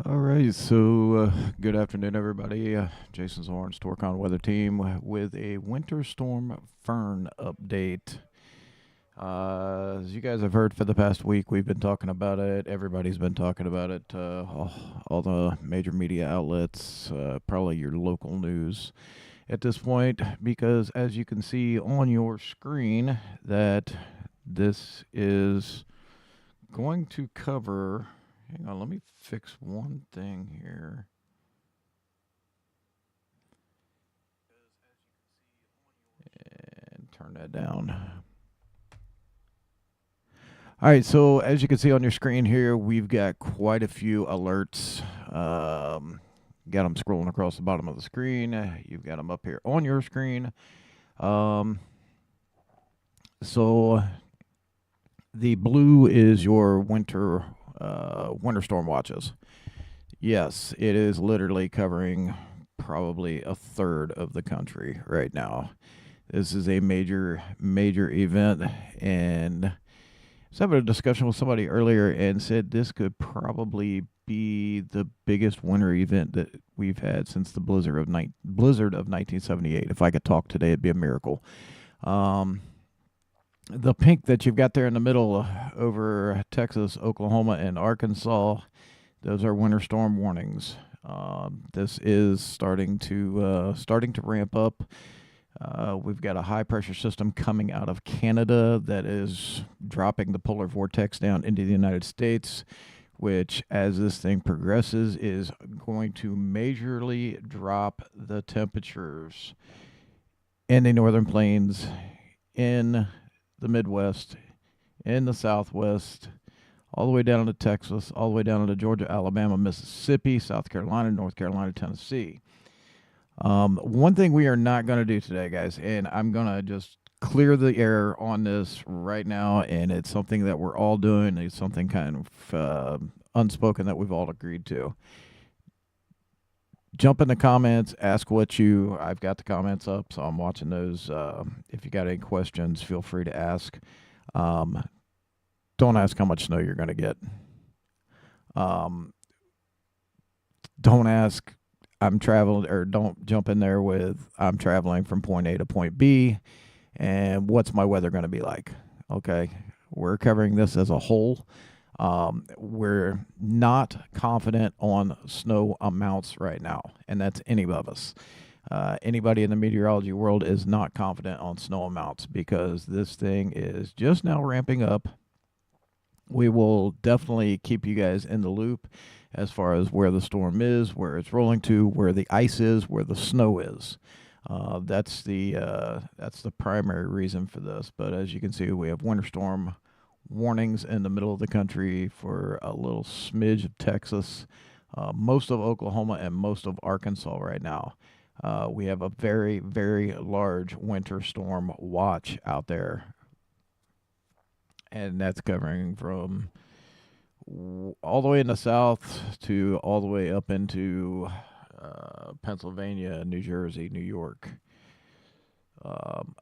All right, so good afternoon, everybody. Jason's Orange Torcon Weather Team with a Winter Storm Fern update. As you guys have heard for the past week, we've been talking about it. Everybody's been talking about it. All the major media outlets, probably your local news at this point, because as you can see on your screen, that this is going to cover. Hang on, let me fix one thing here. And turn that down. All right, so as you can see on your screen here, we've got quite a few alerts. Got them scrolling across the bottom of the screen. You've got them up here on your screen. Um, so the blue is your winter storm watches. Yes, it is literally covering probably a third of the country right now. This is a major event, and I was having a discussion with somebody earlier and said this could probably be the biggest winter event that we've had since the blizzard of 1978. If I could talk today, it'd be a miracle. Um, the pink that you've got there in the middle over Texas, Oklahoma, and Arkansas, those are winter storm warnings. This is starting to ramp up. We've got a high pressure system coming out of Canada that is dropping the polar vortex down into the United States, which, as this thing progresses, is going to majorly drop the temperatures in the northern plains, in the Midwest, in the Southwest, all the way down to Texas, all the way down to Georgia, Alabama, Mississippi, South Carolina, North Carolina, Tennessee. One thing we are not going to do today, guys, and I'm going to just clear the air on this right now, and it's something that we're all doing. It's something kind of unspoken that we've all agreed to. Jump in the comments, ask I've got the comments up, so I'm watching those. If you got any questions, feel free to ask. Um, don't ask how much snow you're going to get. Um, don't ask I'm traveling, or don't jump in there with I'm traveling from point A to point B and what's my weather going to be like. Okay, we're covering this as a whole. We're not confident on snow amounts right now, and that's any of us. Anybody in the meteorology world is not confident on snow amounts because this thing is just now ramping up. We will definitely keep you guys in the loop as far as where the storm is, where it's rolling to, where the ice is, where the snow is. That's the primary reason for this. But as you can see, we have winter storm warnings in the middle of the country for a little smidge of Texas, most of Oklahoma, and most of Arkansas right now. We have a very large winter storm watch out there, and that's covering from all the way in the south to all the way up into Pennsylvania, New Jersey, New York,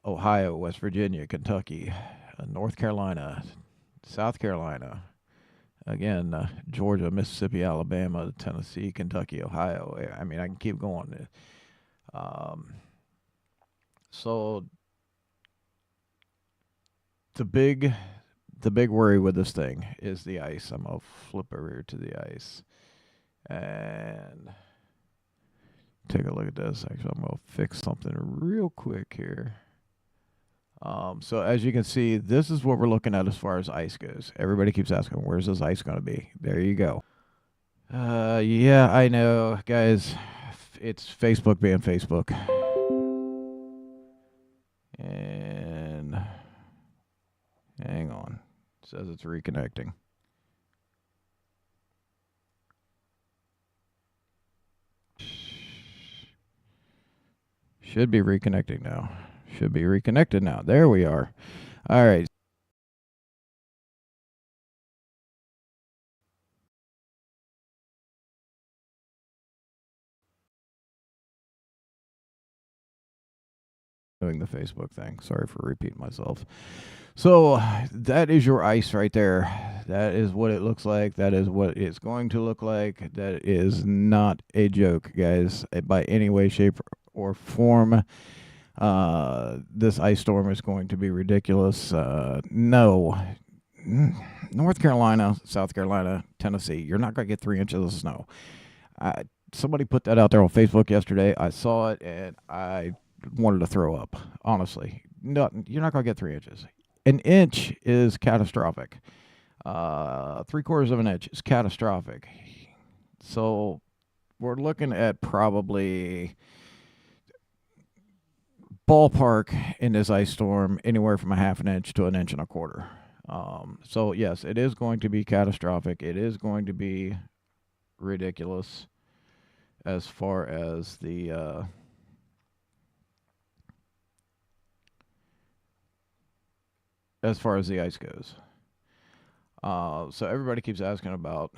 Ohio, West Virginia, Kentucky, North Carolina, South Carolina, again, Georgia, Mississippi, Alabama, Tennessee, Kentucky, Ohio. I mean, I can keep going. Um, so the big worry with this thing is the ice. I'm gonna flip over here to the ice and take a look at this. Actually, I'm gonna fix something real quick here. So as you can see, this is what we're looking at as far as ice goes. Everybody keeps asking, where's this ice going to be? There you go. Yeah, I know, guys. It's Facebook being Facebook. And hang on. It says it's reconnecting. Should be reconnecting now. Should be reconnected now. There we are. All right. doing the Facebook thing. Sorry for repeating myself. So that is your ice right there. That is what it looks like. That is what it's going to look like. That is not a joke, guys, by any way, shape, or form. This ice storm is going to be ridiculous. No. North Carolina, South Carolina, Tennessee, you're not going to get 3 inches of snow. Somebody put that out there on Facebook yesterday. I saw it and I wanted to throw up. Honestly, no, you're not going to get 3 inches. An inch is catastrophic. 3/4 of an inch is catastrophic. So we're looking at probably ballpark in this ice storm anywhere from a 1/2 inch to 1.25 inches. So yes, it is going to be catastrophic. It is going to be ridiculous as far as the ice goes. So everybody keeps asking about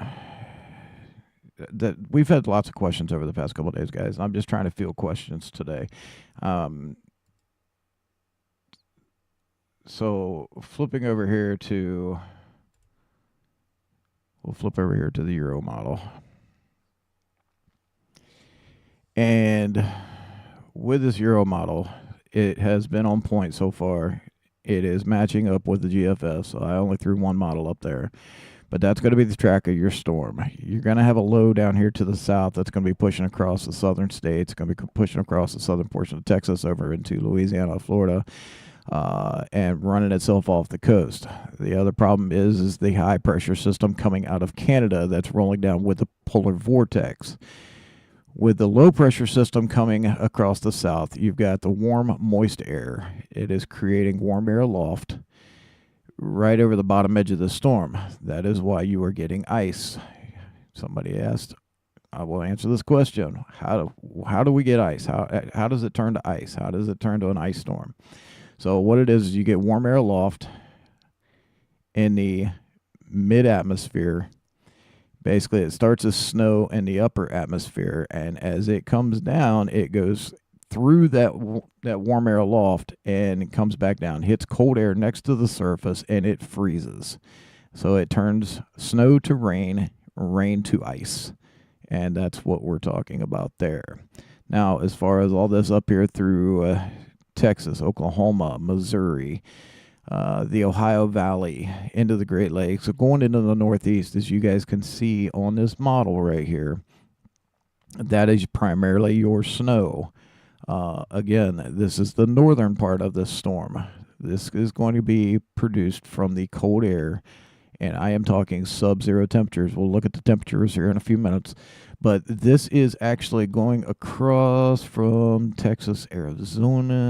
that. We've had lots of questions over the past couple of days, guys. I'm just trying to field questions today. So flipping over here to, we'll flip over here to the Euro model. And with this Euro model, it has been on point so far. It is matching up with the GFS. So I only threw one model up there. But that's going to be the track of your storm. You're going to have a low down here to the south that's going to be pushing across the southern states, going to be pushing across the southern portion of Texas over into Louisiana, Florida, and running itself off the coast. The other problem is the high pressure system coming out of Canada that's rolling down with the polar vortex. With the low pressure system coming across the south, you've got the warm, moist air. It is creating warm air aloft right over the bottom edge of the storm. That is why you are getting ice. Somebody asked, I will answer this question. How do we get ice? How does it turn to ice? How does it turn to an ice storm? So what it is you get warm air aloft in the mid-atmosphere. Basically, it starts as snow in the upper atmosphere, and as it comes down, it goes through that warm air aloft and it comes back down, hits cold air next to the surface, and it freezes. So it turns snow to rain, rain to ice, and that's what we're talking about there. Now, as far as all this up here through Texas, Oklahoma, Missouri, the Ohio Valley, into the Great Lakes, so going into the Northeast, as you guys can see on this model right here, that is primarily your snow. Again, this is the northern part of this storm. This is going to be produced from the cold air, and I am talking sub-zero temperatures. We'll look at the temperatures here in a few minutes, but this is actually going across from Texas, Arizona,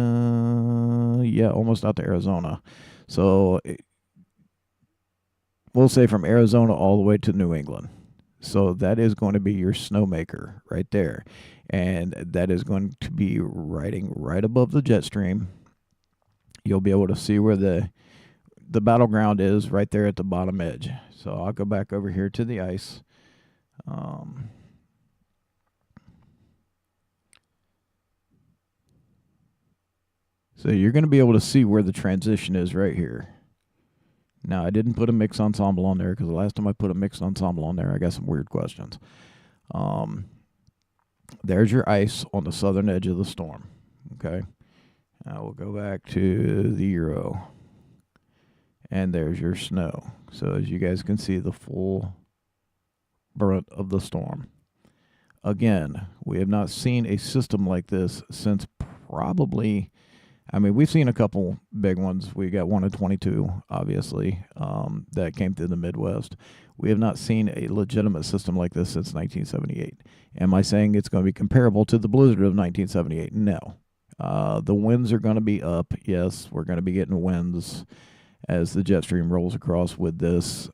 almost out to Arizona. So we'll say from Arizona all the way to New England. So that is going to be your snowmaker right there. And that is going to be riding right above the jet stream. You'll be able to see where the battleground is right there at the bottom edge. So I'll go back over here to the ice. So you're going to be able to see where the transition is right here. Now, I didn't put a mix ensemble on there because the last time I put a mix ensemble on there, I got some weird questions. There's your ice on the southern edge of the storm. Okay. Now we'll go back to the Euro. And there's your snow. So as you guys can see, the full brunt of the storm. Again, we have not seen a system like this since probably, we've seen a couple big ones. We got one in 22, obviously, that came through the Midwest. We have not seen a legitimate system like this since 1978. Am I saying it's going to be comparable to the blizzard of 1978? No. The winds are going to be up. Yes, we're going to be getting winds as the jet stream rolls across with this,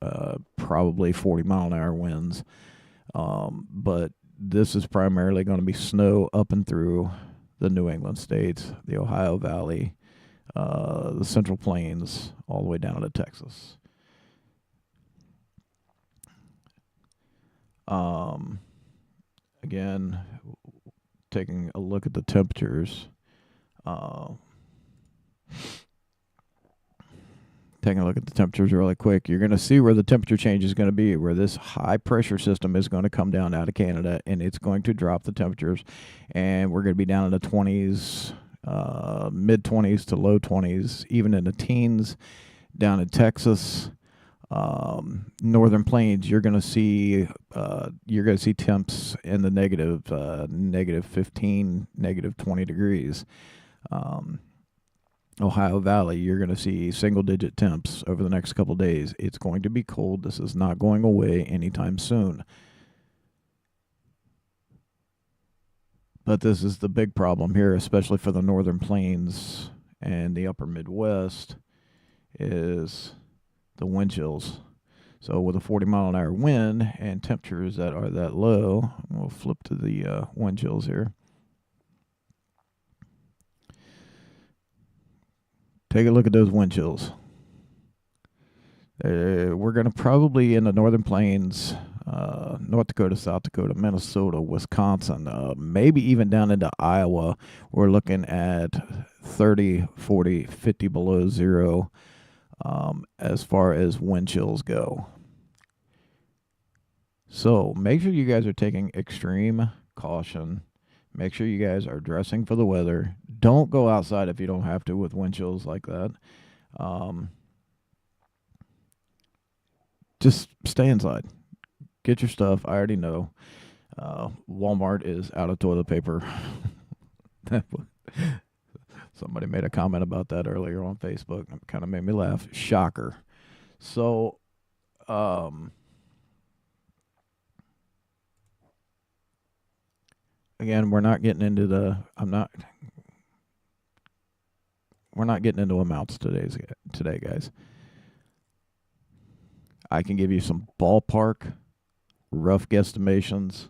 probably 40-mile-an-hour winds. But this is primarily going to be snow up and through the New England states, the Ohio Valley, the Central Plains, all the way down to Texas. Again, taking a look at the temperatures. Taking a look at the temperatures really quick, you're going to see where the temperature change is going to be, where this high pressure system is going to come down out of Canada, and it's going to drop the temperatures, and we're going to be down in the 20s, mid 20s to low 20s, even in the teens down in Texas. Northern Plains, you're going to see temps in the negative 15, negative 20 degrees. Ohio Valley, you're going to see single-digit temps over the next couple days. It's going to be cold. This is not going away anytime soon. But this is the big problem here, especially for the Northern Plains and the upper Midwest, is the wind chills. So with a 40-mile-an-hour wind and temperatures that are that low, we'll flip to the wind chills here. Take a look at those wind chills. We're going to probably in the Northern Plains, North Dakota, South Dakota, Minnesota, Wisconsin, maybe even down into Iowa, we're looking at 30, 40, 50 below zero as far as wind chills go. So make sure you guys are taking extreme caution. Make sure you guys are dressing for the weather. Don't go outside if you don't have to with wind chills like that. Just stay inside. Get your stuff. I already know. Walmart is out of toilet paper. Somebody made a comment about that earlier on Facebook. It kind of made me laugh. Shocker. So, again, we're not getting into we're not getting into amounts today, guys. I can give you some ballpark, rough guesstimations.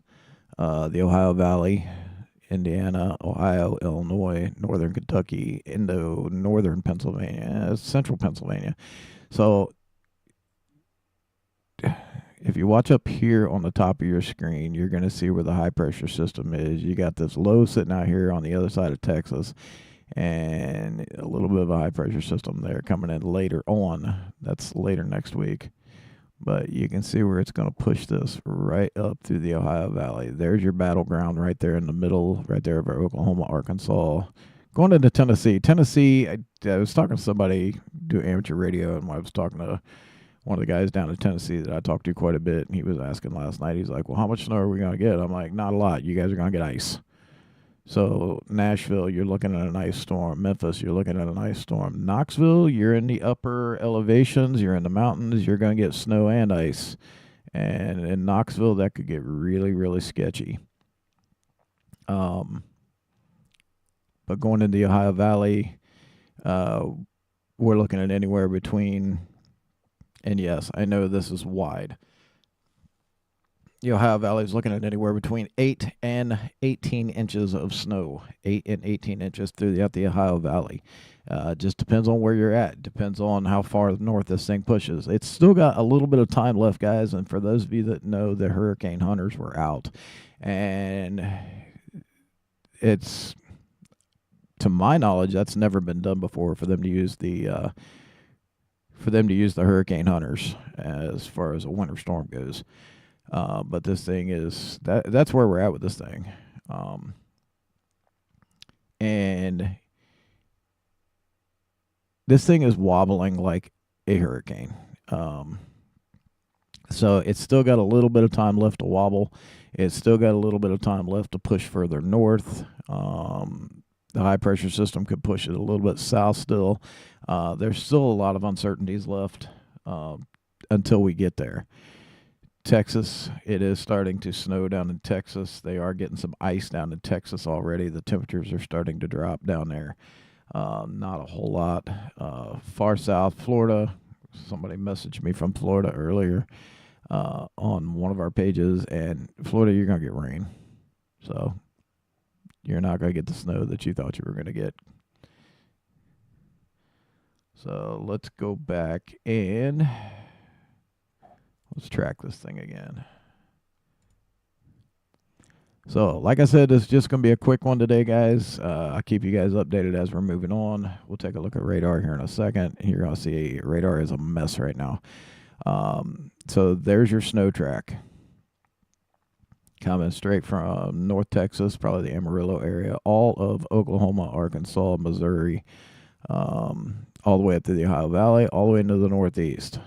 The Ohio Valley, Indiana, Ohio, Illinois, Northern Kentucky, Northern Pennsylvania, Central Pennsylvania. So if you watch up here on the top of your screen, you're going to see where the high pressure system is. You got this low sitting out here on the other side of Texas, and a little bit of a high pressure system there coming in later on. That's later next week. But you can see where it's going to push this right up through the Ohio Valley. There's your battleground right there in the middle, right there over Oklahoma, Arkansas. Going into Tennessee. I was talking to somebody do amateur radio, and I was talking to one of the guys down in Tennessee that I talked to quite a bit, and he was asking last night, he's like, well, how much snow are we going to get? I'm like, not a lot. You guys are going to get ice. So Nashville, you're looking at an ice storm. Memphis, you're looking at an ice storm. Knoxville, you're in the upper elevations. You're in the mountains. You're going to get snow and ice. And in Knoxville, that could get really, really sketchy. But going into the Ohio Valley, we're looking at anywhere between, and yes, I know this is wide. The Ohio Valley is looking at anywhere between 8 and 18 inches of snow. 8 and 18 inches throughout the Ohio Valley. Just depends on where you're at. Depends on how far north this thing pushes. It's still got a little bit of time left, guys. And for those of you that know, the hurricane hunters were out. And it's, to my knowledge, that's never been done before for them to use the hurricane hunters as far as a winter storm goes. But this thing is that's where we're at with this thing. And this thing is wobbling like a hurricane. So it's still got a little bit of time left to wobble. It's still got a little bit of time left to push further north. The high pressure system could push it a little bit south still. There's still a lot of uncertainties left until we get there. Texas, it is starting to snow down in Texas. They are getting some ice down in Texas already. The temperatures are starting to drop down there. Not a whole lot. Far south, Florida. Somebody messaged me from Florida earlier on one of our pages, and Florida, you're going to get rain. So you're not going to get the snow that you thought you were going to get. So let's go back and let's track this thing again. So, like I said, this is just going to be a quick one today, guys. I'll keep you guys updated as we're moving on. We'll take a look at radar here in a second. You're going to see radar is a mess right now. So there's your snow track. Coming straight from North Texas, probably the Amarillo area, all of Oklahoma, Arkansas, Missouri, all the way up to the Ohio Valley, all the way into the Northeast.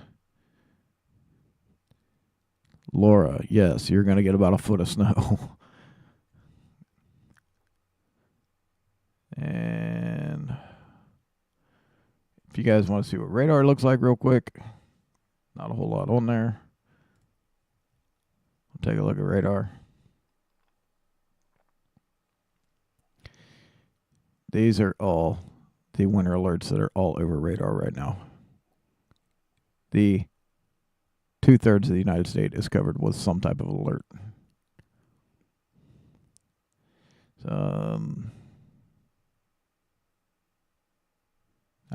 Laura, yes, you're going to get about a foot of snow. And if you guys want to see what radar looks like real quick, not a whole lot on there. We'll take a look at radar. These are all the winter alerts that are all over radar right now. The 2/3 of the United States is covered with some type of alert.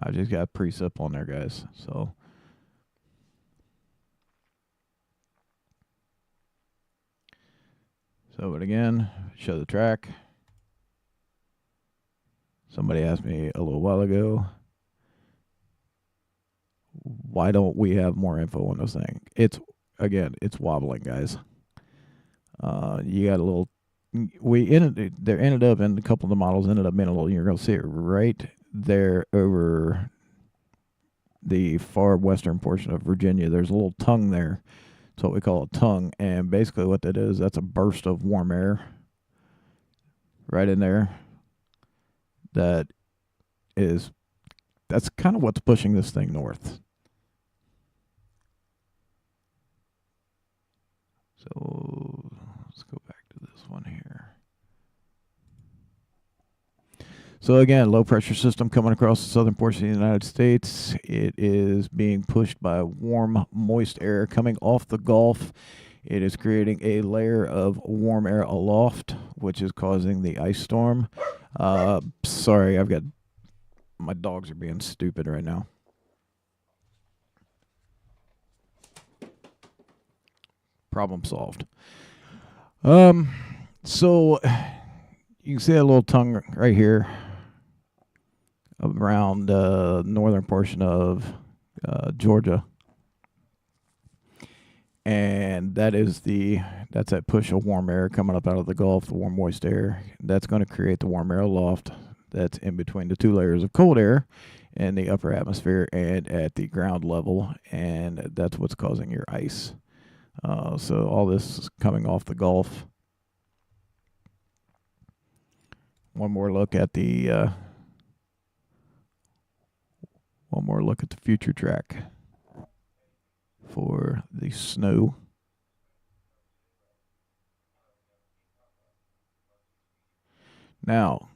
I just got precip on there, guys. But again, show the track. Somebody asked me a little while ago, why don't we have more info on this thing? It's wobbling, guys. You got a little. There ended up in a couple of the models ended up in a little. You're gonna see it right there over the far western portion of Virginia. There's a little tongue there. It's what we call a tongue, and basically what that is, that's a burst of warm air right in there. That's kind of what's pushing this thing north. So let's go back to this one here. So again, low pressure system coming across the southern portion of the United States. It is being pushed by warm, moist air coming off the Gulf. It is creating a layer of warm air aloft, which is causing the ice storm. Sorry, my dogs are being stupid right now. Problem solved. So you can see that little tongue right here around the northern portion of Georgia. And that's that push of warm air coming up out of the Gulf, the warm, moist air. That's going to create the warm air aloft that's in between the two layers of cold air in the upper atmosphere and at the ground level, and that's what's causing your ice. So all this is coming off the Gulf. One more look at the future track for the snow. Now,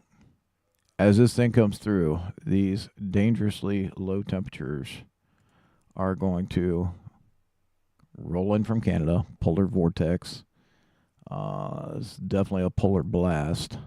as this thing comes through, these dangerously low temperatures are going to roll in from Canada, polar vortex. It's definitely a polar blast.